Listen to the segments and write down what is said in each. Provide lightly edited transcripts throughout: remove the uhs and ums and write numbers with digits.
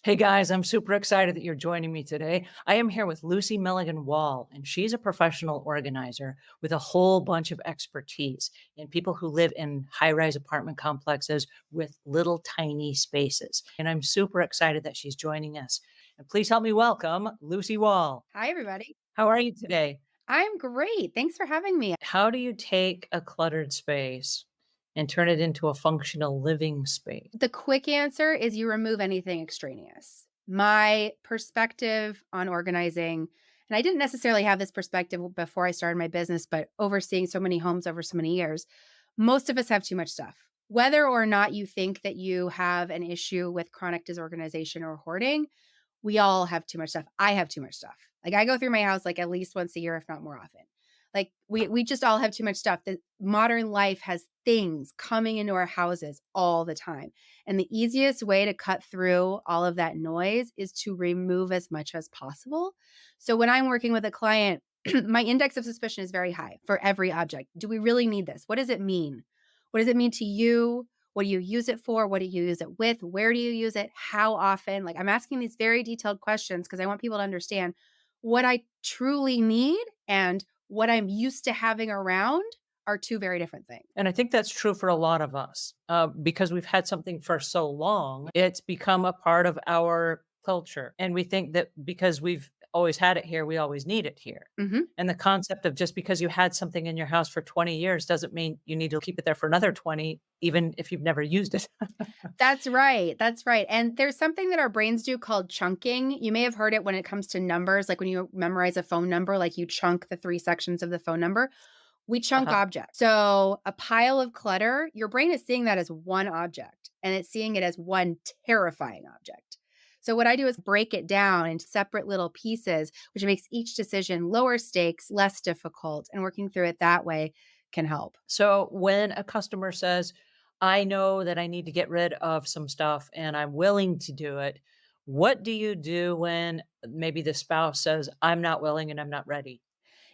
Hey guys, I'm super excited that you're joining me today. I am here with Lucy Milligan Wall, and she's a professional organizer with a whole bunch of expertise in people who live in high rise apartment complexes with little tiny spaces. And I'm super excited that she's joining us. And please help me welcome Lucy Wall. Hi, everybody. How are you today? I'm great. Thanks for having me. How do you take a cluttered space and turn it into a functional living space? The quick answer is you remove anything extraneous. My perspective on organizing, and I didn't necessarily have this perspective before I started my business, but overseeing so many homes over so many years, most of us have too much stuff. Whether or not you think that you have an issue with chronic disorganization or hoarding, we all have too much stuff. I have too much stuff. Like I go through my house like at least once a year, if not more often. Like we just all have too much stuff. The modern life has things coming into our houses all the time. And the easiest way to cut through all of that noise is to remove as much as possible. So when I'm working with a client, my index of suspicion is very high for every object. Do we really need this? What does it mean? What does it mean to you? What do you use it for? What do you use it with? Where do you use it? How often? Like I'm asking these very detailed questions because I want people to understand what I truly need and what I'm used to having around are two very different things. And I think that's true for a lot of us because we've had something for so long, it's become a part of our culture. And we think that because we've always had it here, we always need it here. Mhm. And the concept of just because you had something in your house for 20 years doesn't mean you need to keep it there for another 20, even if you've never used it. That's right. That's right. And there's something that our brains do called chunking. You may have heard it when it comes to numbers, like when you memorize a phone number, like you chunk the three sections of the phone number. We chunk Uh-huh. objects. So a pile of clutter, your brain is seeing that as one object and it's seeing it as one terrifying object. So what I do is break it down into separate little pieces, which makes each decision lower stakes, less difficult, and working through it that way can help. So when a customer says, I know that I need to get rid of some stuff and I'm willing to do it, what do you do when maybe the spouse says, I'm not willing and I'm not ready?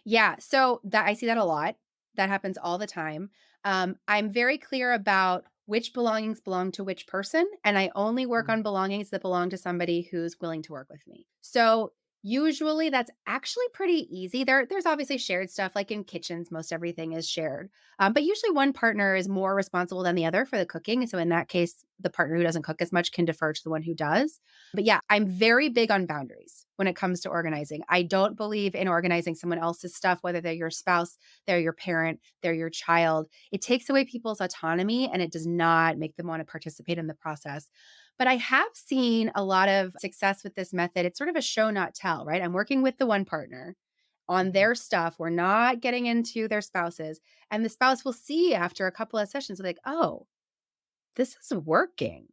Yeah, so that I see that a lot. That happens all the time. I'm very clear about which belongings belong to which person, and I only work Mm. on belongings that belong to somebody who's willing to work with me. So usually that's actually pretty easy. There's obviously shared stuff, like in kitchens, most everything is shared. But usually one partner is more responsible than the other for the cooking. So in that case, the partner who doesn't cook as much can defer to the one who does. But yeah, I'm very big on boundaries when it comes to organizing. I don't believe in organizing someone else's stuff, whether they're your spouse, they're your parent, they're your child. It takes away people's autonomy and it does not make them want to participate in the process. But I have seen a lot of success with this method. It's sort of a show, not tell, right? I'm working with the one partner on Mhm. their stuff. We're not getting into their spouses. And the spouse will see after a couple of sessions, like, oh, this is working.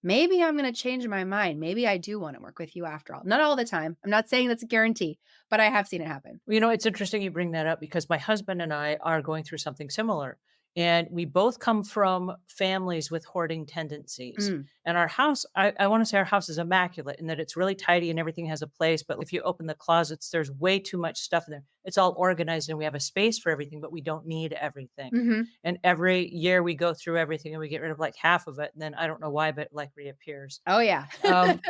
Maybe I'm going to change my mind. Maybe I do want to work with you after all. Not all the time. I'm not saying that's a guarantee, but I have seen it happen. Well, it's interesting you bring that up because my husband and I are going through something similar. And we both come from families with hoarding tendencies. Mm. And our house, I want to say our house is immaculate in that it's really tidy and everything has a place. But if you open the closets, there's way too much stuff in there. It's all organized and we have a space for everything, but we don't need everything. Hmm. And every year we go through everything and we get rid of like half of it. And then I don't know why, but it like reappears. Oh, yeah. Um,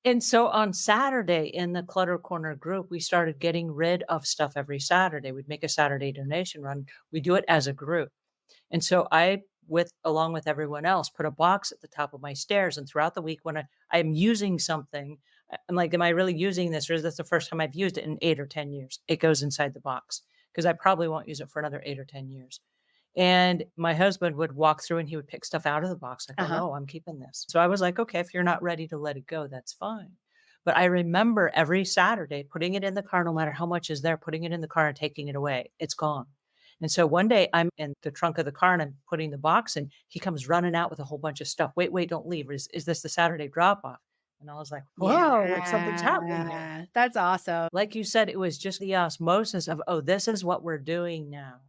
and so on Saturday in the Clutter Corner group, we started getting rid of stuff every Saturday. We'd make a Saturday donation run. We do it as a group. And so I, with along with everyone else, put a box at the top of my stairs. And throughout the week, when I'm using something, I'm like, am I really using this? Or is this the first time I've used it in 8 or 10 years? It goes inside the box because I probably won't use it for another 8 or 10 years. And my husband would walk through and he would pick stuff out of the box. I go, Uh-huh. no, I'm keeping this. So I was like, okay, if you're not ready to let it go, that's fine. But I remember every Saturday putting it in the car, no matter how much is there, putting it in the car and taking it away. It's gone. And so one day I'm in the trunk of the car and I'm putting the box and he comes running out with a whole bunch of stuff. Wait, wait, don't leave. Is this the Saturday drop off? And I was like, whoa, like something's happening here. Yeah. That's awesome. Like you said, it was just the osmosis of, oh, this is what we're doing now.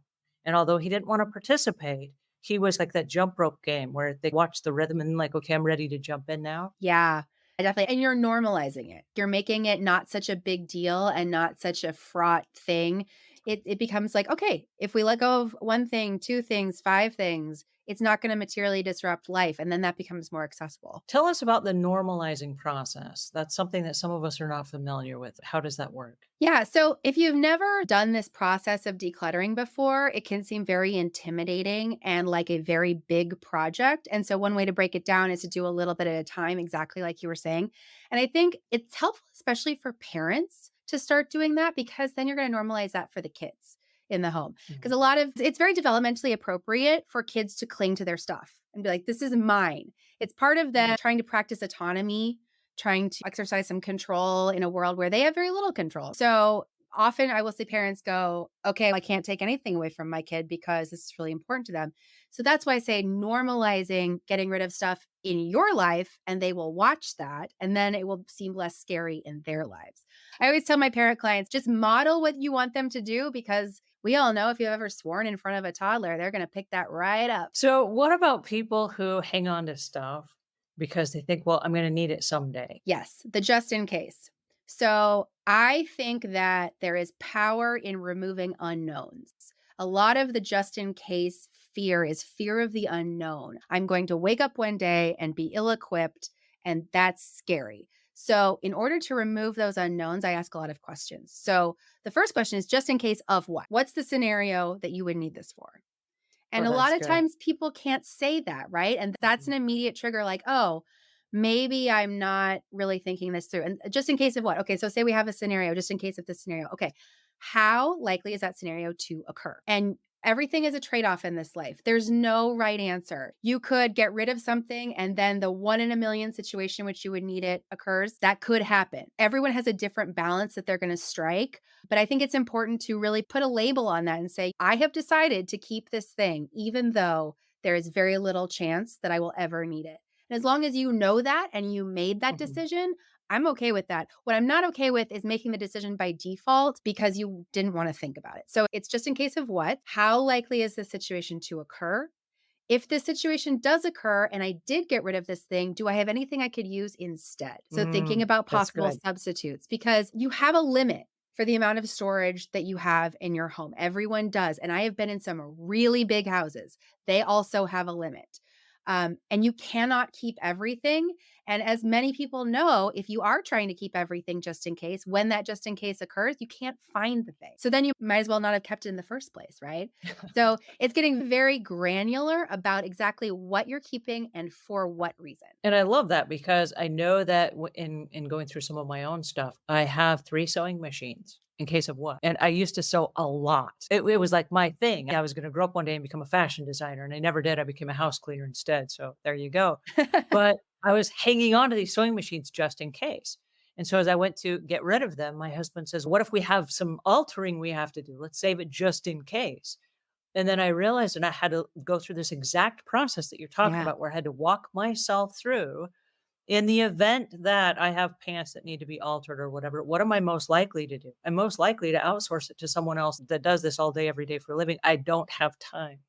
And although he didn't want to participate, he was like that jump rope game where they watch the rhythm and like, okay, I'm ready to jump in now. Yeah. Definitely. And you're normalizing it. You're making it not such a big deal and not such a fraught thing. it becomes like, okay, if we let go of one thing, two things, five things, it's not going to materially disrupt life. And then that becomes more accessible. Tell us about the normalizing process. That's something that some of us are not familiar with. How does that work? Yeah. So if you've never done this process of decluttering before, it can seem very intimidating and like a very big project. And so one way to break it down is to do a little bit at a time, exactly like you were saying. And I think it's helpful, especially for parents, to start doing that because then you're going to normalize that for the kids in the home. Because Mhm. a lot of it's very developmentally appropriate for kids to cling to their stuff and be like, this is mine. It's part of them trying to practice autonomy, trying to exercise some control in a world where they have very little control. So often I will see parents go, okay, I can't take anything away from my kid because this is really important to them. So that's why I say normalizing getting rid of stuff in your life and they will watch that and then it will seem less scary in their lives. I always tell my parent clients just model what you want them to do because we all know if you've ever sworn in front of a toddler, they're going to pick that right up. So, what about people who hang on to stuff because they think, well, I'm going to need it someday? Yes, the just in case. So I think that there is power in removing unknowns. A lot of the just in case fear is fear of the unknown. I'm going to wake up one day and be ill equipped, and that's scary. So, in order to remove those unknowns, I ask a lot of questions. So, the first question is just in case of what? What's the scenario that you would need this for? Oh, And a lot that's of good. times people can't say that, right? And that's Mhm. an immediate trigger like, "Oh, maybe I'm not really thinking this through." And just in case of what? Okay, so say we have a scenario, just in case of this scenario. Okay, how likely is that scenario to occur? And everything is a trade off in this life. There's no right answer. You could get rid of something and then the one in a million situation which you would need it occurs. That could happen. Everyone has a different balance that they're going to strike. But I think it's important to really put a label on that and say, I have decided to keep this thing, even though there is very little chance that I will ever need it. And as long as you know that and you made that Mhm. decision, I'm okay with that. What I'm not okay with is making the decision by default because you didn't want to think about it. So it's just in case of what? How likely is this situation to occur? If this situation does occur and I did get rid of this thing, do I have anything I could use instead? So thinking about That's possible good. substitutes because you have a limit for the amount of storage that you have in your home. Everyone does. And I have been in some really big houses. They also have a limit. And you cannot keep everything. And as many people know, if you are trying to keep everything just in case, when that just in case occurs, you can't find the thing. So then you might as well not have kept it in the first place, right? So it's getting very granular about exactly what you're keeping and for what reason. And I love that because I know that in going through some of my own stuff, I have 3 sewing machines in case of what. And I used to sew a lot. It was like my thing. I was gonna grow up one day and become a fashion designer, and I never did. I became a house cleaner instead, so there you go. But I was hanging on to these sewing machines just in case. And so as I went to get rid of them, my husband says, "What if we have some altering we have to do? Let's save it just in case." And then I realized and I had to go through this exact process that you're talking Yeah. about where I had to walk myself through in the event that I have pants that need to be altered or whatever, what am I most likely to do? I'm most likely to outsource it to someone else that does this all day, every day for a living. I don't have time.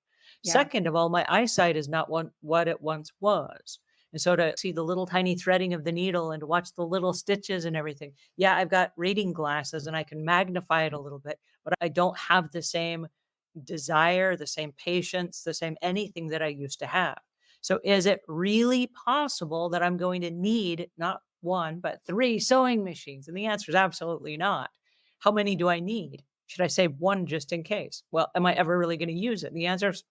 Yeah. Second of all, my eyesight is not what it once was. And so to see the little tiny threading of the needle and to watch the little stitches and everything. Yeah, I've got reading glasses and I can magnify it a little bit, but I don't have the same desire, the same patience, the same anything that I used to have. So is it really possible that I'm going to need not 1, but 3 sewing machines? And the answer is absolutely not. How many do I need? Should I save 1 just in case? Well, am I ever really going to use it? The answer is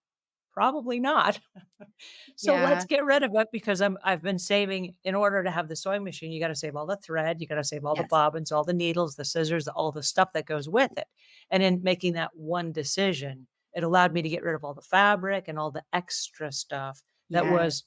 probably not. So let's Yeah. get rid of it because I've been saving in order to have the sewing machine, you got to save all the thread, you got to save all the Yes. bobbins, all the needles, the scissors, all the stuff that goes with it. And in making that one decision, it allowed me to get rid of all the fabric and all the extra stuff that Yes. was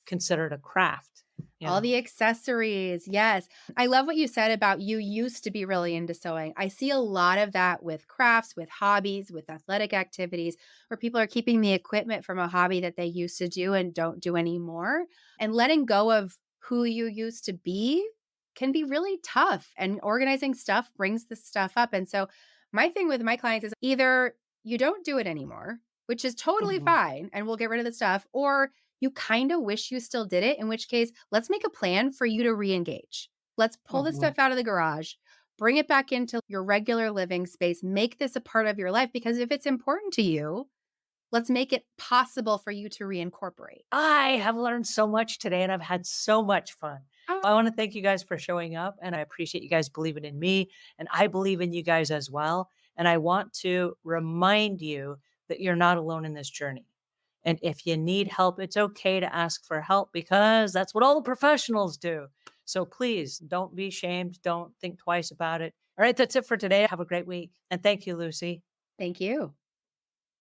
considered a craft, you All know. the accessories. Yes. I love what you said about you used to be really into sewing. I see a lot of that with crafts, with hobbies, with athletic activities, where people are keeping the equipment from a hobby that they used to do and don't do anymore. And letting go of who you used to be can be really tough. And organizing stuff brings the stuff up. And so, my thing with my clients is either you don't do it anymore, which is totally Mhm, fine, and we'll get rid of the stuff, or you kind of wish you still did it, in which case, let's make a plan for you to re-engage. Let's pull the mhm. stuff out of the garage, bring it back into your regular living space. Make this a part of your life because if it's important to you, let's make it possible for you to reincorporate. I have learned so much today and I've had so much fun. Oh, I want to thank you guys for showing up and I appreciate you guys believing in me and I believe in you guys as well. And I want to remind you that you're not alone in this journey. And if you need help, it's okay to ask for help because that's what all the professionals do. So please don't be ashamed. Don't think twice about it. All right, that's it for today. Have a great week. And thank you, Lucy. thank you.